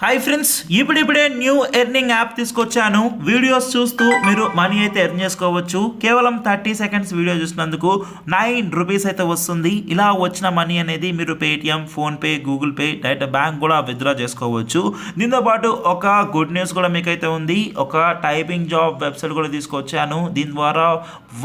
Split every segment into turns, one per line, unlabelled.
Hi friends, ఇప్పుడిప్పుడే new earning app తీసుకొచ్చాను. Videos చూస్తూ మీరు మనీ అయితే ఎర్న్ చేసుకోవచ్చు. కేవలం 30 సెకండ్స్ వీడియో చూసినందుకు 9 రూపీస్ అయితే వస్తుంది. ఇలా వచ్చిన మనీ అనేది మీరు Paytm, PhonePe, Google pay, direct bank కూడా విత్డ్రా చేసుకోవచ్చు. దీంతో పాటు ఒక గుడ్ న్యూస్ కూడా మీకైతే ఉంది. ఒక టైపింగ్ జాబ్ వెబ్సైట్ కూడా తీసుకొచ్చాను. దీని ద్వారా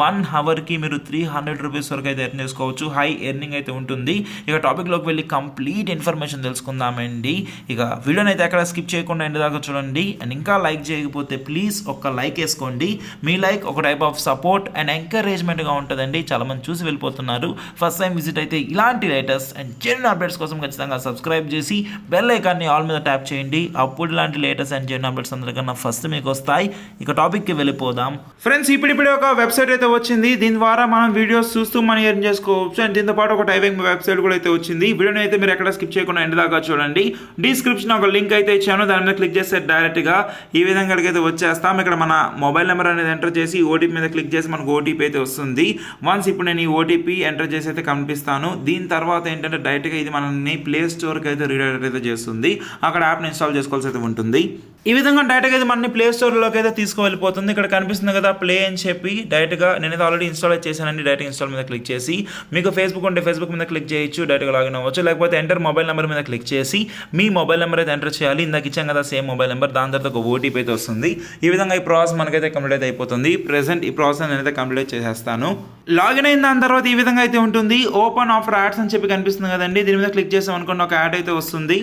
1 అవర్కి మీరు 300 రూపీస్ వరకు అయితే ఎర్న్ చేసుకోవచ్చు. హై ఎర్నింగ్ అయితే ఉంటుంది. ఇక టాపిక్లోకి వెళ్ళి కంప్లీట్ ఇన్ఫర్మేషన్ తెలుసుకుందామండి. ఇక వీడియోని అయితే ఎక్కడ స్కిప్ చేయకుండా ఎండ్ దాకా చూడండి. అండ్ ఇంకా లైక్ చేయకపోతే ప్లీజ్ ఒక్క లైక్ వేసుకోండి. మీ లైక్ ఒక టైప్ ఆఫ్ సపోర్ట్ అండ్ ఎంకరేజ్మెంట్గా ఉంటుందండి. చాలా మంది చూసి వెళ్ళిపోతున్నారు. ఫస్ట్ టైం విజిట్ అయితే ఇలాంటి లేటెస్ట్ అండ్ జెన్యూన్ అప్డేట్స్ కోసం ఖచ్చితంగా సబ్స్క్రైబ్ చేసి బెల్ ఐకాన్ని ఆల్ మీద ట్యాప్ చేయండి. అప్పుడు ఇలాంటి లేటెస్ట్ అండ్ జెన్యూన్ అప్డేట్స్ అందరికన్నా ఫస్ట్ మీకు వస్తాయి. ఇక టాపిక్కి వెళ్ళిపోదాం. ఫ్రెండ్స్, ఇప్పుడిప్పుడే ఒక వెబ్సైట్ అయితే వచ్చింది. దీని ద్వారా మనం వీడియోస్ చూస్తూ మనీ ఎర్న్ చేసుకోవచ్చు. అండ్ దీంతో పాటు ఒక టైపింగ్ వెబ్సైట్ కూడా అయితే వచ్చింది. వీడియోని అయితే మీరు ఎక్కడ స్కిప్ చేయకుండా ఎండ్ దాకా చూడండి. డిస్క్రిప్షన్ ఒక లింక్ అయితే ఇచ్చాను. దాని మీద క్లిక్ చేస్తే డైరెక్ట్గా ఈ విధంగా అయితే వచ్చేస్తాం. ఇక్కడ మన మొబైల్ నెంబర్ అనేది ఎంటర్ చేసి ఓటీపీ మీద క్లిక్ చేసి మనకు ఓటీపీ అయితే వస్తుంది. వన్స్ ఇప్పుడు నేను ఈ ఓటీపీ ఎంటర్ చేసి అయితే కనిపిస్తాను. దీని తర్వాత ఏంటంటే డైరెక్ట్గా ఇది మనల్ని ప్లే స్టోర్కి అయితే రీడైరెక్ట్ అయితే చేస్తుంది. అక్కడ యాప్ని ఇన్స్టాల్ చేసుకోవాల్సి అయితే ఉంటుంది. ఈ విధంగా డైరెక్ట్గా ఇది మనని ప్లే స్టోర్లోకి అయితే తీసుకువెళ్ళిపోతుంది. ఇక్కడ కనిపిస్తుంది కదా ప్లే అని చెప్పి. డైరెక్ట్గా నేనైతే ఆల్రెడీ ఇన్స్టాల్ చేశానండి. డైరెక్ట్ ఇన్స్టాల్ మీద క్లిక్ చేసి మీకు ఫేస్బుక్ ఉంటే ఫేస్బుక్ మీద క్లిక్ చేయొచ్చు, డైరెక్ట్గా లాగిన్ అవ్వచ్చు. లేకపోతే ఎంటర్ మొబైల్ నెంబర్ మీద క్లిక్ చేసి మీ మొబైల్ నెంబర్ అయితే ఎంటర్ చేయాలి. ఇందాక ఇచ్చాం కదా సేమ్ మొబైల్ నెంబర్. దాని తర్వాత ఒక ఓటీపీ అయితే వస్తుంది. ఈ విధంగా ఈ ప్రాసెస్ మనకైతే కంప్లీట్ అయితే అయిపోతుంది. ప్రెసెంట్ ఈ ప్రాసెస్ నేనైతే కంప్లీట్ చేసేస్తాను. లాగిన్ అయిన దాని తర్వాత ఈ విధంగా అయితే ఉంటుంది. ఓపెన్ ఆఫర్ యాడ్స్ అని చెప్పి కనిపిస్తుంది కదండి. దీని మీద క్లిక్ చేసాం అనుకోండి, ఒక యాడ్ అయితే వస్తుంది.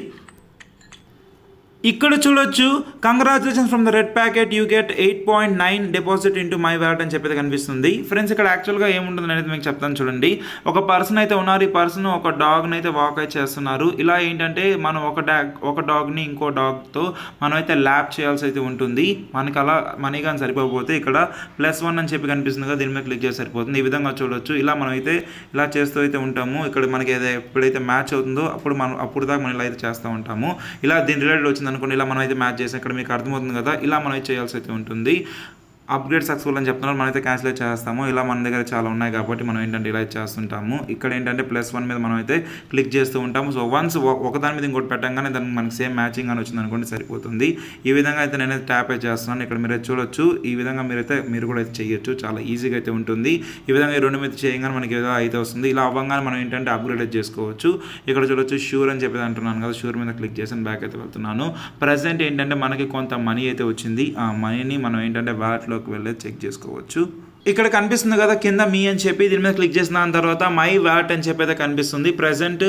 ఇక్కడ చూడొచ్చు, congratulations from the red packet, you get 8.9 deposit into my wallet అని చెప్పి కనిపిస్తుంది. ఫ్రెండ్స్, ఇక్కడ యాక్చువల్గా ఏముంటుంది అనేది మీకు చెప్తాను చూడండి. ఒక పర్సన్ అయితే ఉన్నారు. ఈ పర్సన్ ఒక డాగ్ని అయితే వాక్ అయితే చేస్తున్నారు. ఇలా ఏంటంటే మనం ఒక డాగ్ని ఇంకో డాగ్తో మనం అయితే ల్యాప్ చేయాల్సి అయితే ఉంటుంది. మనకి అలా మనీ కానీ సరిపోతే ఇక్కడ +1 అని చెప్పి కనిపిస్తుంది కదా, దీని మీద క్లిక్ చేసి సరిపోతుంది. ఈ విధంగా చూడొచ్చు. ఇలా మనం అయితే ఇలా చేస్తూ అయితే ఉంటాము. ఇక్కడ మనకి ఎప్పుడైతే మ్యాచ్ అవుతుందో అప్పుడు దాకా మనం ఇలా అయితే చేస్తూ ఉంటాము. ఇలా దీని రిలేటెడ్ వచ్చింది అనుకోండి, ఇలా మనం అయితే మ్యాచ్ చేసాం. ఇక్కడ మీకు అర్థమవుతుంది కదా, ఇలా మనం అయితే చేయాల్సి అయితే ఉంటుంది. అప్గ్రేడ్ సక్సెస్ఫుల్ అని చెప్తున్నారు. మనమైతే క్యాన్సిల్ చేస్తాము. ఇలా మన దగ్గర చాలా ఉన్నాయి కాబట్టి మనం ఏంటంటే ఇలా చేస్తుంటాము. ఇక్కడ ఏంటంటే +1 మీద మనం అయితే క్లిక్ చేస్తూ ఉంటాము. సో వన్స్ ఒకదాని మీద ఇంకోటి పెట్టంగానే దానికి మనకి సేమ్ మ్యాచింగ్ అని వచ్చింది అనుకోండి, సరిపోతుంది. ఈ విధంగా అయితే నేనైతే ట్యాప్ అయితే చేస్తున్నాను. ఇక్కడ మీరు చూడొచ్చు. ఈ విధంగా మీరు కూడా అయితే చేయొచ్చు. చాలా ఈజీగా అయితే ఉంటుంది. ఈ విధంగా ఈ రెండు మీద చేయగానే మనకి ఏదో అయితే వస్తుంది. ఇలా అవ్వగానే మనం ఏంటంటే అప్గ్రేడ్ అయితే చేసుకోవచ్చు. ఇక్కడ చూడొచ్చు, షూర్ అని చెప్పేది అంటున్నాను కదా, షూర్ మీద క్లిక్ చేసి బ్యాక్ అయితే వెళ్తున్నాను. ప్రజెంట్ ఏంటంటే మనకి కొంత మనీ అయితే వచ్చింది. ఆ మనీని మనం ఏంటంటే వ్యాలెట్లో వెళ్ళి చెక్ చేసుకోవచ్చు. ఇక్కడ కనిపిస్తుంది కదా కింద మీ అని చెప్పి, దీని మీద క్లిక్ చేసిన తర్వాత మై వ్యాలెట్ అని చెప్పి అయితే కనిపిస్తుంది. ప్రజెంట్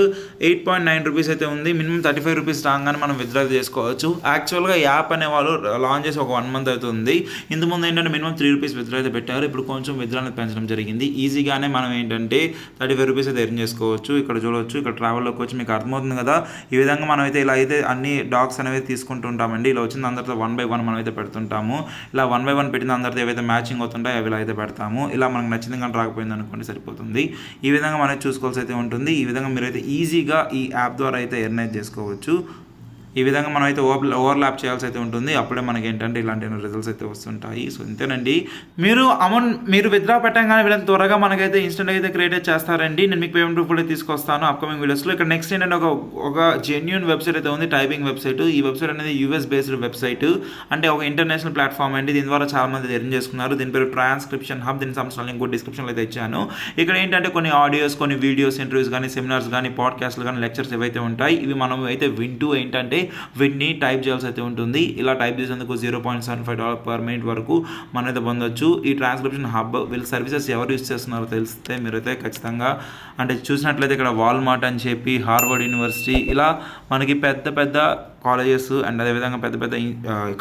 8.9 రూపీస్ అయితే ఉంది. మినిమం 35 రూపీస్ రాగానే మనం విత్డ్రా చేసుకోవచ్చు. యాక్చువల్గా యాప్ అనే వాళ్ళు లాంచ్ చేసి ఒక 1 మంత్ అవుతుంది. ఇంతకుముందు ఏంటంటే మినిమం 3 రూపీస్ విత్డ్రా అయితే పెట్టారు. ఇప్పుడు కొంచెం విత్డ్రా అనేది పెంచడం జరిగింది. ఈజీగానే మనం ఏంటంటే 35 రూపీస్ అయితే ఎర్న్ చేసుకోవచ్చు. ఇక్కడ చూడవచ్చు, ఇక్కడ ట్రావెల్లోకి వచ్చి మీకు అర్థమవుతుంది కదా. ఈ విధంగా మనం అయితే ఇలా అయితే అన్ని డాగ్స్ అనేవి తీసుకుంటుంటామండి. ఇలా వచ్చిన అందరితో 1 by 1 మనం అయితే పెడుతుంటాము. ఇలా 1 by 1 పెట్టిన అందరితో ఏవైతే మ్యాచింగ్ అవుతుంటాయో అవి ఇలా అయితే పెడతాము. ఇలా మనకు నచ్చింది కానీ రాకపోయింది అనుకోండి, సరిపోతుంది. ఈ విధంగా మనం చూసుకోవాల్సి అయితే ఉంటుంది. ఈ విధంగా మీరైతే ఈజీగా ఈ యాప్ ద్వారా అయితే ఎర్న్ అయితే చేసుకోవచ్చు. ఈ విధంగా మనం అయితే ఓవర్లాప్ చేయాల్సి అయితే ఉంటుంది. అప్పుడే మనకి ఏంటంటే ఇలాంటి రిజల్ట్స్ అయితే వస్తుంటాయి. సో ఇంతేనండి. మీరు విత్డ్రా పెట్టగానే వీళ్ళని త్వరగా మనకైతే ఇన్స్టెంట్గా అయితే క్రియేట్ చేస్తారండి. నేను మీకు పేమెంట్ ప్రూఫ్ కూడా తీసుకొస్తాను అప్కమింగ్ వీడియోస్లో. ఇక్కడ నెక్స్ట్ ఏంటంటే ఒక జెన్యూన్ వెబ్సైట్ అయితే ఉంది, టైపింగ్ వెబ్సైట్. ఈ వెబ్సైట్ అనేది US బేస్డ్ వెబ్సైట్, అంటే ఒక ఇంటర్నేషనల్ ప్లాట్ఫామ్ అండి. దీని ద్వారా చాలా మంది ఎర్న్ చేసుకున్నారు. దీని పేరు ట్రాన్స్క్రిప్షన్ హబ్. దీని సంబంధించిన లింక్ కూడా డిస్క్రిప్షన్లో అయితే ఇచ్చాను. ఇక్కడ ఏంటంటే కొన్ని ఆడియోస్, కొన్ని వీడియోస్, ఇంటర్వ్యూస్ కానీ, సెమినార్స్ కానీ, పాడ్కాస్ట్లు కానీ, లెక్చర్స్ ఏవైతే ఉంటాయి ఇవి మనం అయితే వింటూ ఏంటంటే వీటిని టైప్ చేయాల్సి అయితే ఉంటుంది. ఇలా టైప్ చేసేందుకు $0.75 పర్ మినిట్ వరకు మనం అయితే పొందొచ్చు. ఈ ట్రాన్స్క్రిప్షన్ హబ్ వీళ్ళ సర్వీసెస్ ఎవరు యూజ్ చేస్తున్నారో తెలిస్తే మీరైతే ఖచ్చితంగా అంటే చూసినట్లయితే ఇక్కడ వాల్మార్ట్ అని చెప్పి, హార్వర్డ్ యూనివర్సిటీ, ఇలా మనకి పెద్ద పెద్ద కాలేజెస్ అండ్ అదేవిధంగా పెద్ద పెద్ద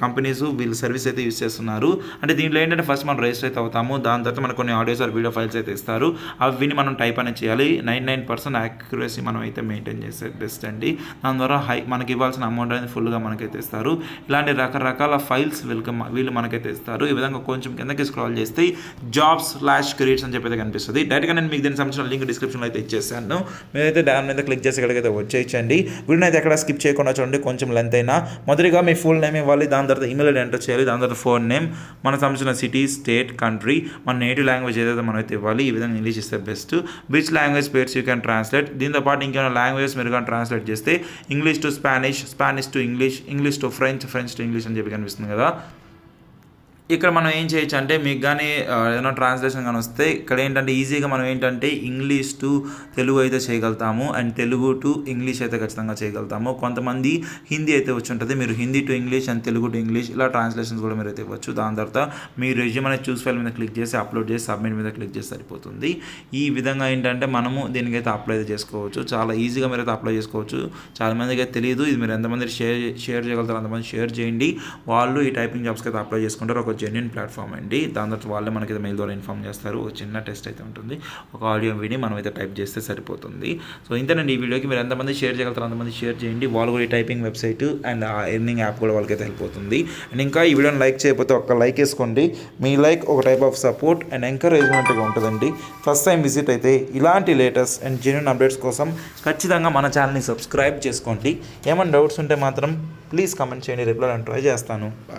కంపెనీస్ వీళ్ళు సర్వీస్ అయితే యూజ్ చేస్తున్నారు. అంటే దీంట్లో ఏంటంటే ఫస్ట్ మనం రిజిస్టర్ అయితే అవుతాము. దాని తర్వాత మనకు కొన్ని ఆడియోస్ ఆర్ వీడియో ఫైల్స్ అయితే ఇస్తారు. అవిని మనం టైప్ అనేది చేయాలి. 99% యాక్యురసీ మనం అయితే మెయింటైన్ చేసే బెస్ట్ అండి. దాని ద్వారా మనకి ఇవ్వాల్సిన అమౌంట్ అనేది ఫుల్గా మనకైతే ఇస్తారు. ఇలాంటి రకరకాల ఫైల్స్ వీళ్ళు మనకైతే ఇస్తారు. ఈ విధంగా కొంచెం కిందకి స్క్రాల్ చేస్తే jobs/careers అని చెప్పి అయితే కనిపిస్తుంది. డైరెక్ట్గా నేను మీకు దీనికి సంబంధించిన లింక్ డిస్క్రిప్షన్లో అయితే ఇచ్చేసాను. మీరైతే దాని మీద క్లిక్ చేసి ఎక్కడికైతే వచ్చేయచ్చండి. వీడిని అయితే ఎక్కడ స్కిప్ చేయకుండా చూడండి. కొంచెం కొంచెం లెంత్ అయినా. మొదటిగా మీ ఫుల్ నేమ్ ఇవ్వాలి, దాని తర్వాత ఈమెయిల్ ఐడి ఎంటర్ చేయాలి, దాని తర్వాత ఫోన్ నేమ్, మన సంబంధించిన సిటీ, స్టేట్, కంట్రీ, మన నేటివ్ లాంగ్వేజ్ ఏదైతే మనం అయితే ఇవ్వాలి. ఈ విధంగా ఇంగ్లీష్ ఇస్తే best. Which language pairs you can translate. దీంతో పాటు ఇంకేమైనా లాంగ్వేజెస్ మీరు కానీ ట్రాన్స్లేట్ చేస్తే English to Spanish, Spanish to English, English to French, French to English అని చెప్పి కనిపిస్తుంది కదా. ఇక్కడ మనం ఏం చేయొచ్చు అంటే మీకు కానీ ఏదైనా ట్రాన్స్లేషన్ కానీ వస్తే ఇక్కడ ఏంటంటే ఈజీగా మనం ఏంటంటే ఇంగ్లీష్ టు తెలుగు అయితే చేయగలుగుతాము, అండ్ తెలుగు టు ఇంగ్లీష్ అయితే ఖచ్చితంగా చేయగలుగుతాము. కొంతమంది హిందీ అయితే వచ్చి ఉంటుంది, మీరు Hindi to English and Telugu to English ఇలా ట్రాన్స్లేషన్స్ కూడా మీరు అయితే ఇవ్వచ్చు. దాని తర్వాత మీ రెజ్యూమ్ అనేది చూస్ ఫైల్ మీద క్లిక్ చేసి అప్లోడ్ చేసి సబ్మిట్ మీద క్లిక్ చేసి సరిపోతుంది. ఈ విధంగా ఏంటంటే మనము దీనికైతే అప్లై అయితే చేసుకోవచ్చు, చాలా ఈజీగా మీరు అయితే అప్లై చేసుకోవచ్చు. చాలామందికి అయితే తెలియదు, ఇది మీరు ఎంతమంది షేర్ చేయగలుగుతారు అంతమంది షేర్ చేయండి. వాళ్ళు ఈ టైపింగ్ జాబ్స్కి అయితే అప్లై చేసుకుంటారు. ఒక జెన్యూన్ ప్లాట్ఫామ్ అండి. దాని తర్వాత వాళ్ళే మనకి మెయిల్ ద్వారా ఇన్ఫార్మ్ చేస్తారు. ఒక చిన్న టెస్ట్ అయితే ఉంటుంది, ఒక ఆడియో విని మనం అయితే టైప్ చేస్తే సరిపోతుంది. సో ఇంతేనండి ఈ వీడియోకి. మీరు ఎంతమంది షేర్ చేయగలుగుతారు అంతమంది షేర్ చేయండి. వాళ్ళు కూడా ఈ టైపింగ్ వెబ్సైట్ అండ్ ఆ ఎర్నింగ్ యాప్ కూడా వాళ్ళకైతే హెల్ప్ అవుతుంది. అండ్ ఇంకా ఈ వీడియోని లైక్ చేయకపోతే ఒక్క లైక్ వేసుకోండి. మీ లైక్ ఒక టైప్ ఆఫ్ సపోర్ట్ అండ్ ఎంకరేజ్మెంట్గా ఉంటుందండి. ఫస్ట్ టైం విజిట్ అయితే ఇలాంటి లేటెస్ట్ అండ్ జెన్యూన్ అప్డేట్స్ కోసం ఖచ్చితంగా మన ఛానల్ని సబ్స్క్రైబ్ చేసుకోండి. ఏమైనా డౌట్స్ ఉంటే మాత్రం ప్లీజ్ కామెంట్ చేయండి, రిప్లై ట్రై చేస్తాను. బాయ్.